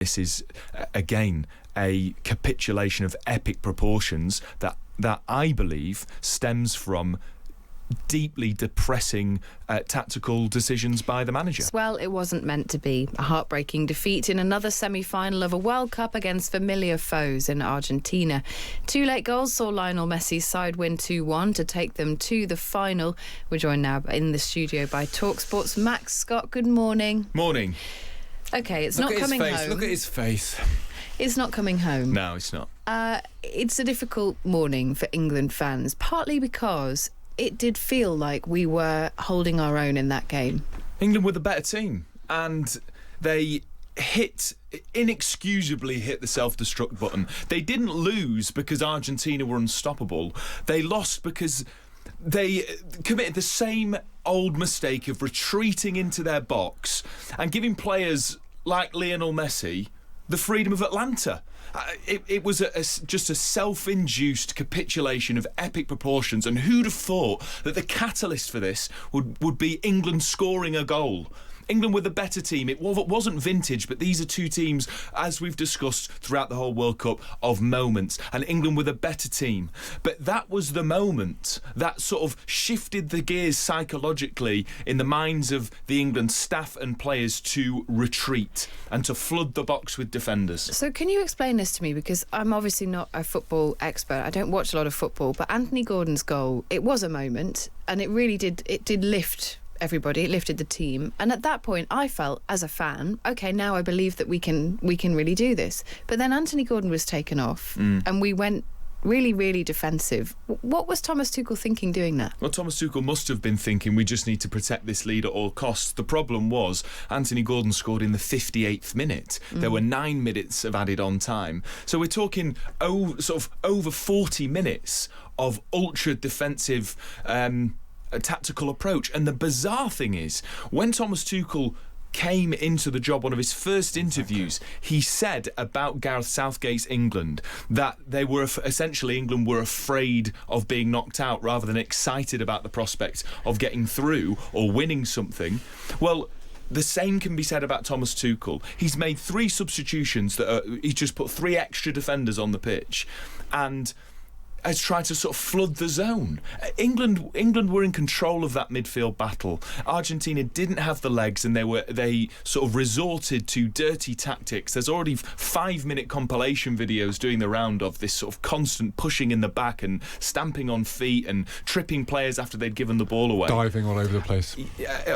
This is, again, a capitulation of epic proportions that I believe stems from deeply depressing tactical decisions by the manager. Well, it wasn't meant to be. A heartbreaking defeat in another semi-final of a World Cup against familiar foes in Argentina. 2 late goals saw Lionel Messi's side win 2-1 to take them to the final. We're joined now in the studio by talkSPORT's Max Scott. Good morning. Morning. OK, it's not coming home. Look at his face. It's not coming home. No, it's not. It's a difficult morning for England fans, partly because it did feel like we were holding our own in that game. England were the better team, and they inexcusably hit the self-destruct button. They didn't lose because Argentina were unstoppable. They lost because they committed the same old mistake of retreating into their box and giving players like Lionel Messi the freedom of Atlanta. It was just a self-induced capitulation of epic proportions, and who'd have thought that the catalyst for this would be England scoring a goal? England were the better team. It wasn't vintage, but these are two teams, as we've discussed throughout the whole World Cup, of moments, and England were the better team. But that was the moment that sort of shifted the gears psychologically in the minds of the England staff and players to retreat and to flood the box with defenders. So can you explain this to me? Because I'm obviously not a football expert. I don't watch a lot of football, but Anthony Gordon's goal, it was a moment, and it really did lift everybody. It lifted the team, and at that point I felt, as a fan, okay, now I believe that we can really do this. But then Anthony Gordon was taken off, and we went really, really defensive. What was Thomas Tuchel thinking doing that? Well, Thomas Tuchel must have been thinking, we just need to protect this lead at all costs. The problem was Anthony Gordon scored in the 58th minute. There were 9 minutes of added on time. So we're talking sort of over 40 minutes of ultra defensive a tactical approach. And the bizarre thing is, when Thomas Tuchel came into the job, one of his first interviews, he said about Gareth Southgate's England that they were essentially, England were afraid of being knocked out rather than excited about the prospect of getting through or winning something. Well, the same can be said about Thomas Tuchel. He's made 3 substitutions he's just put 3 extra defenders on the pitch and has tried to sort of flood the zone. England were in control of that midfield battle. Argentina didn't have the legs, and they sort of resorted to dirty tactics. There's already 5-minute compilation videos doing the round of this sort of constant pushing in the back and stamping on feet and tripping players after they'd given the ball away. Diving all over the place.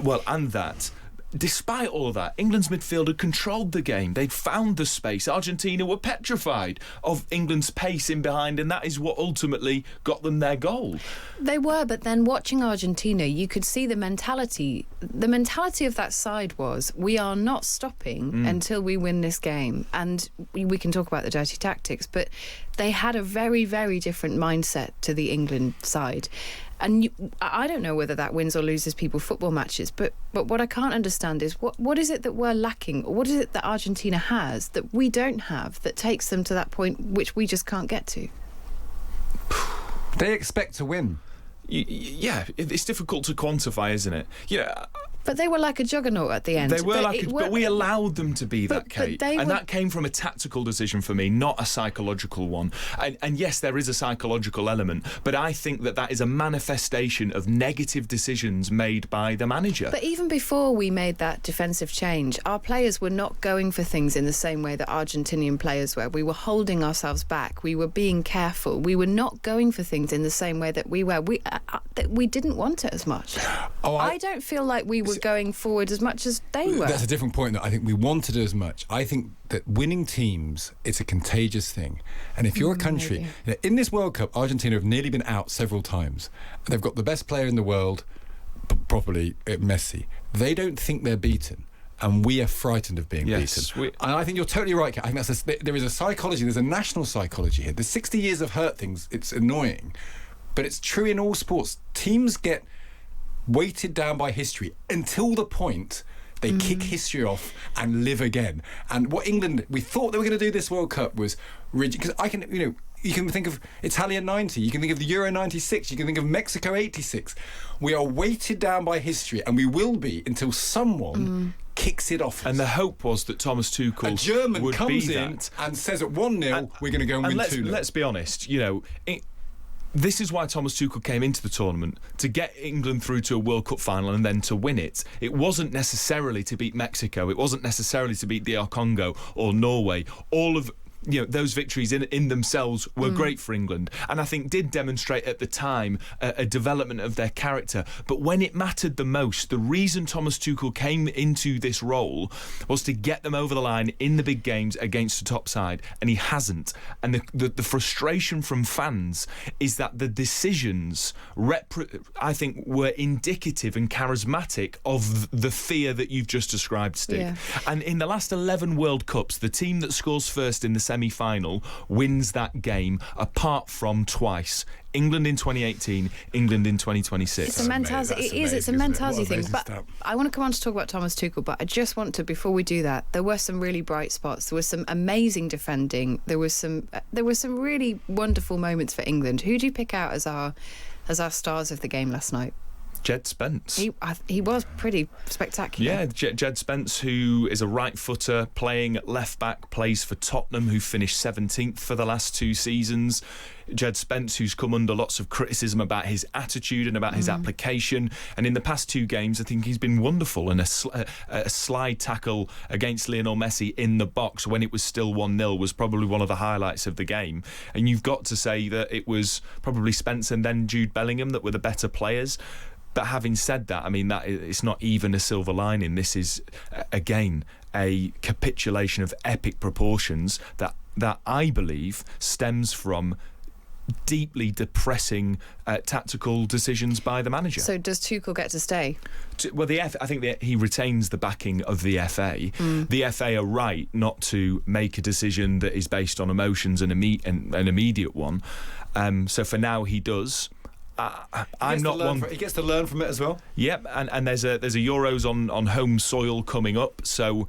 Well, and that. Despite all of that, England's midfield had controlled the game. They'd found the space. Argentina were petrified of England's pace in behind, and that is what ultimately got them their goal. They were, but then watching Argentina, you could see the mentality. The mentality of that side was, we are not stopping until we win this game. And we can talk about the dirty tactics, but they had a very, very different mindset to the England side. And I don't know whether that wins or loses people football matches, but what I can't understand is what is it that we're lacking? What is it that Argentina has that we don't have that takes them to that point which we just can't get to? They expect to win. Yeah, it's difficult to quantify, isn't it? Yeah. But they were like a juggernaut at the end. They were but we allowed them to be that, Kate. That came from a tactical decision for me, not a psychological one. And yes, there is a psychological element, but I think that is a manifestation of negative decisions made by the manager. But even before we made that defensive change, our players were not going for things in the same way that Argentinian players were. We were holding ourselves back. We were being careful. We were not going for things in the same way that we were. We didn't want it as much. I don't feel like we were going forward as much as they were. That's a different point. That I think we wanted it as much. I think that winning teams, it's a contagious thing. And if you're a country, in this World Cup, Argentina have nearly been out several times. They've got the best player in the world, properly, Messi. They don't think they're beaten. And we are frightened of being beaten. And I think you're totally right. I think there is a psychology, there's a national psychology here. The 60 years of hurt things, it's annoying. But it's true in all sports. Teams get weighted down by history until the point they kick history off and live again. And what England, we thought they were going to do this World Cup was rigid. Because You can think of Italia 90, you can think of the Euro 96, you can think of Mexico 86. We are weighted down by history, and we will be until someone kicks it off. And the hope was that Thomas Tuchel a German would comes be in that. and says at 1-0, we're going to go and win 2-0. Let's be honest, this is why Thomas Tuchel came into the tournament, to get England through to a World Cup final and then to win it. It wasn't necessarily to beat Mexico. It wasn't necessarily to beat DR Congo or Norway. All of those victories in themselves were great for England, and I think did demonstrate at the time a development of their character. But when it mattered the most, the reason Thomas Tuchel came into this role was to get them over the line in the big games against the top side, and he hasn't. And the frustration from fans is that the decisions, I think, were indicative and charismatic of the fear that you've just described, Stig. Yeah. And in the last 11 World Cups, the team that scores first in the semi-final wins that game, apart from twice. England in 2018, England in 2026. It's a mentality. It's a mentality thing. But I want to come on to talk about Thomas Tuchel. But I just want to, before we do that, there were some really bright spots. There was some amazing defending. There were some really wonderful moments for England. Who do you pick out as our stars of the game last night? Jed Spence. He was pretty spectacular. Yeah, Jed Spence, who is a right footer playing left back, plays for Tottenham, who finished 17th for the last 2 seasons. Jed Spence, who's come under lots of criticism about his attitude and about his application, and in the past 2 games I think he's been wonderful. And a slide tackle against Lionel Messi in the box when it was still 1-0 was probably one of the highlights of the game. And you've got to say that it was probably Spence and then Jude Bellingham that were the better players. But having said that, I mean, that it's not even a silver lining. This is, again, a capitulation of epic proportions that I believe stems from deeply depressing tactical decisions by the manager. So does Tuchel get to stay? Well, I think he retains the backing of the FA. The FA are right not to make a decision that is based on emotions and an immediate one. So for now, he does. He gets to learn from it as well. Yep, and there's a Euros on home soil coming up, so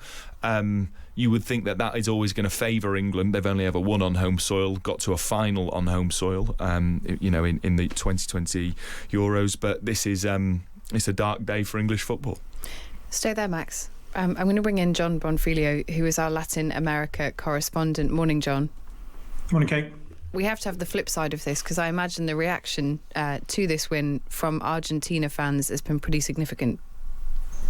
you would think that is always going to favour England. They've only ever won on home soil, got to a final on home soil, in the 2020 Euros. But this is it's a dark day for English football. Stay there, Max. I'm going to bring in John Bonfilio, who is our Latin America correspondent. Morning, John. Morning, Kate. We have to have the flip side of this, because I imagine the reaction to this win from Argentina fans has been pretty significant.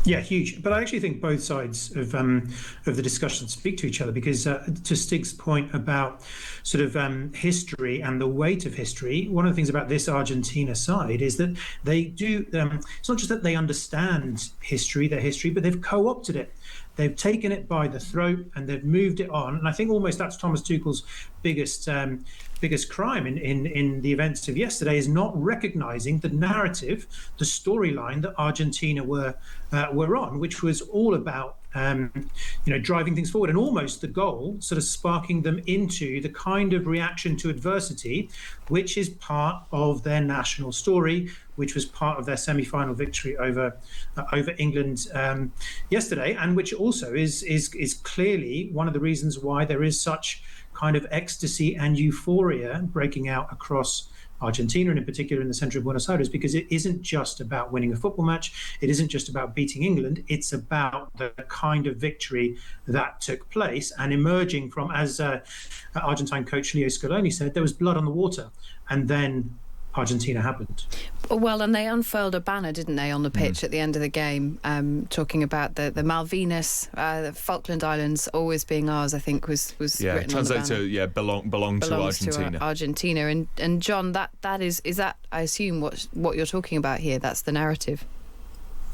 Yeah, huge. But I actually think both sides of the discussion speak to each other, because to Stig's point about sort of history and the weight of history, one of the things about this Argentina side is that they do, it's not just that they understand their history, but they've co-opted it. They've taken it by the throat and they've moved it on. And I think almost that's Thomas Tuchel's biggest crime in the events of yesterday, is not recognising the narrative, the storyline that Argentina were on, which was all about driving things forward, and almost the goal sort of sparking them into the kind of reaction to adversity, which is part of their national story, which was part of their semi-final victory over England yesterday, and which also is clearly one of the reasons why there is such kind of ecstasy and euphoria breaking out across Argentina, and in particular in the centre of Buenos Aires, because it isn't just about winning a football match. It isn't just about beating England. It's about the kind of victory that took place, and emerging from, as Argentine coach Leo Scaloni said, there was blood on the water, and then Argentina happened. Well, and they unfurled a banner, didn't they, on the pitch at the end of the game, talking about the Malvinas, the Falkland Islands always being ours, I think was written translate on the banner. belong to Argentina. Argentina. And John, that is that, I assume, what you're talking about here? That's the narrative.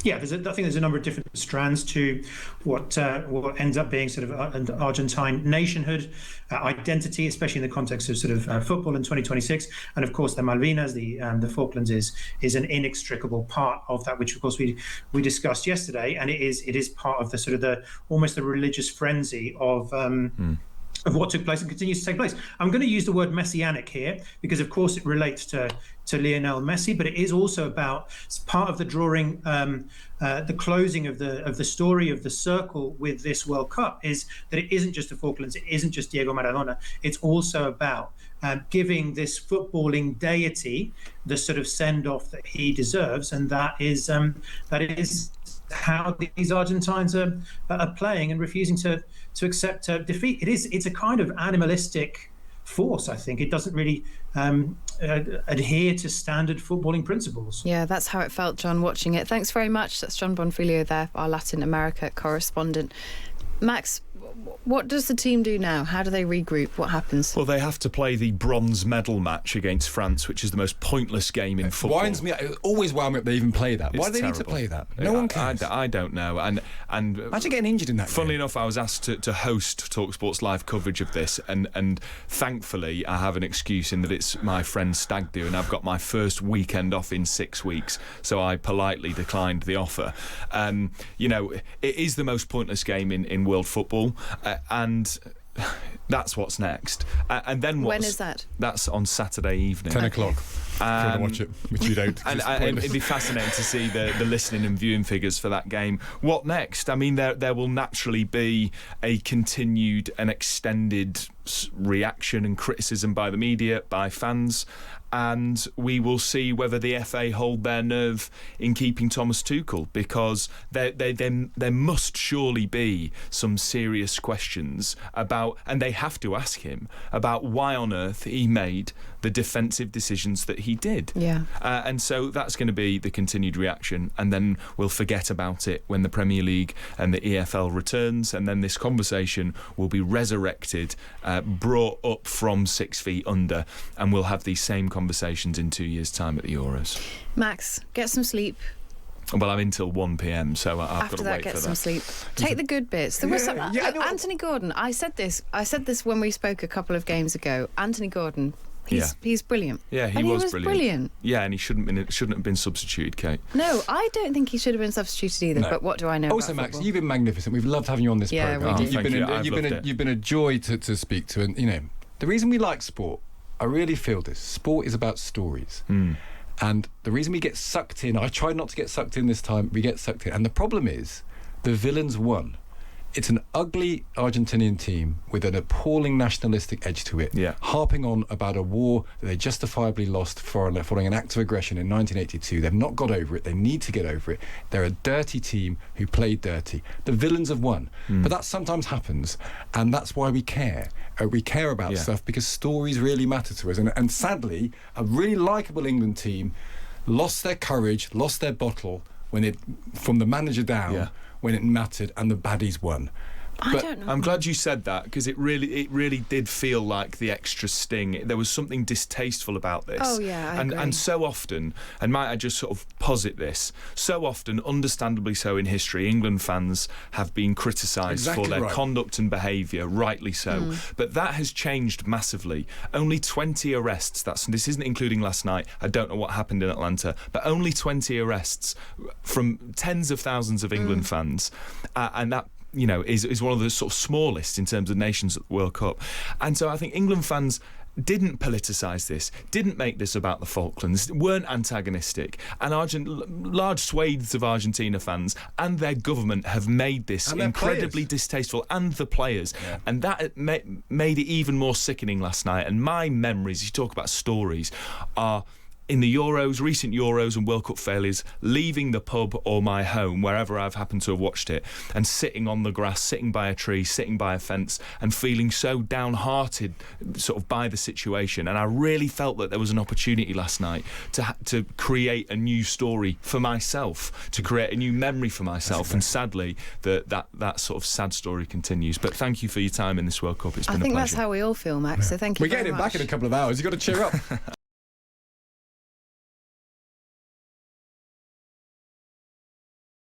Yeah, I think there's a number of different strands to what ends up being sort of an Argentine nationhood identity, especially in the context of sort of football in 2026. And of course, the Malvinas, the Falklands, is an inextricable part of that, which of course we discussed yesterday. And it is part of the sort of almost the religious frenzy of of what took place and continues to take place. I'm going to use the word messianic here because, of course, it relates to Lionel Messi, but it is also about, it's part of the drawing, the closing of the story of the circle with this World Cup is that it isn't just the Falklands, it isn't just Diego Maradona, it's also about giving this footballing deity the sort of send-off that he deserves, and that is how these Argentines are playing and refusing to accept defeat. It's a kind of animalistic force, I think. It doesn't really adhere to standard footballing principles. Yeah, that's how it felt, John, watching it. Thanks very much. That's John Bonfiglio there, our Latin America correspondent. Max, what does the team do now? How do they regroup? What happens? Well, they have to play the bronze medal match against France, which is the most pointless game in football. Winds me. It always wound me up they even play that. Why do they need to play that? No one cares. I don't know. And imagine getting injured in that. Funnily enough, I was asked to host talkSPORT's live coverage of this, and thankfully I have an excuse in that it's my friend Stig do, and I've got my first weekend off in 6 weeks, so I politely declined the offer. It is the most pointless game in world football, and that's what's next. And then when is that? That's on Saturday evening. 10 o'clock. If you want to watch it, which you don't. And it'd be fascinating to see the listening and viewing figures for that game. What next? I mean, there will naturally be a continued and extended reaction and criticism by the media, by fans, and we will see whether the FA hold their nerve in keeping Thomas Tuchel, because there must surely be some serious questions about, and they have to ask him about why on earth he made the defensive decisions that he did. Yeah. And so that's going to be the continued reaction, and then we'll forget about it when the Premier League and the EFL returns, and then this conversation will be resurrected, brought up from 6 feet under, and we'll have these same conversations in 2 years' time at the Euros. Max, get some sleep. Well, I'm in till 1 p.m, so I've After got to that, wait get for some that. sleep. Take the good bits. There was some, Anthony Gordon. I said this when we spoke a couple of games ago. Anthony Gordon. He's brilliant. Yeah, he was brilliant. Yeah, and he shouldn't have been substituted, Kate. No, I don't think he should have been substituted either. No. But what do I know? Also, about Max, football? You've been magnificent. We've loved having you on this program. We did. You've been a joy to speak to, and the reason we like sport, I really feel this. Sport is about stories. And the reason we get sucked in, I tried not to get sucked in this time, we get sucked in. And the problem is, the villains won. It's an ugly Argentinian team with an appalling nationalistic edge to it, harping on about a war that they justifiably lost following an act of aggression in 1982. They've not got over it. They need to get over it. They're a dirty team who played dirty. The villains have won. But that sometimes happens, and that's why we care. We care about stuff because stories really matter to us. And sadly, a really likeable England team lost their courage, lost their bottle from the manager down. When it mattered and the baddies won. I don't know. I'm glad you said that, because it really did feel like the extra sting. There was something distasteful about this. Oh yeah, I agree. And so often, and might I just sort of posit this, so often, understandably so in history, England fans have been criticised for their conduct and behaviour, rightly so. But that has changed massively. Only 20 arrests, this isn't including last night, I don't know what happened in Atlanta, but only 20 arrests from tens of thousands of England fans, and that is one of the sort of smallest in terms of nations at the World Cup. And so I think England fans didn't politicise this, didn't make this about the Falklands, weren't antagonistic, and large swathes of Argentina fans and their government have made this incredibly distasteful, and the players, and that made it even more sickening last night. And my memories, you talk about stories, are in the Euros, recent Euros and World Cup failures, leaving the pub or my home, wherever I've happened to have watched it, and sitting on the grass, sitting by a tree, sitting by a fence, and feeling so downhearted sort of by the situation. And I really felt that there was an opportunity last night to create a new story for myself, to create a new memory for myself. And sadly, that sort of sad story continues. But thank you for your time in this World Cup. It's been a pleasure. I think that's how we all feel, Max, so thank you We're very getting much. it back in a couple of hours. You've got to cheer up.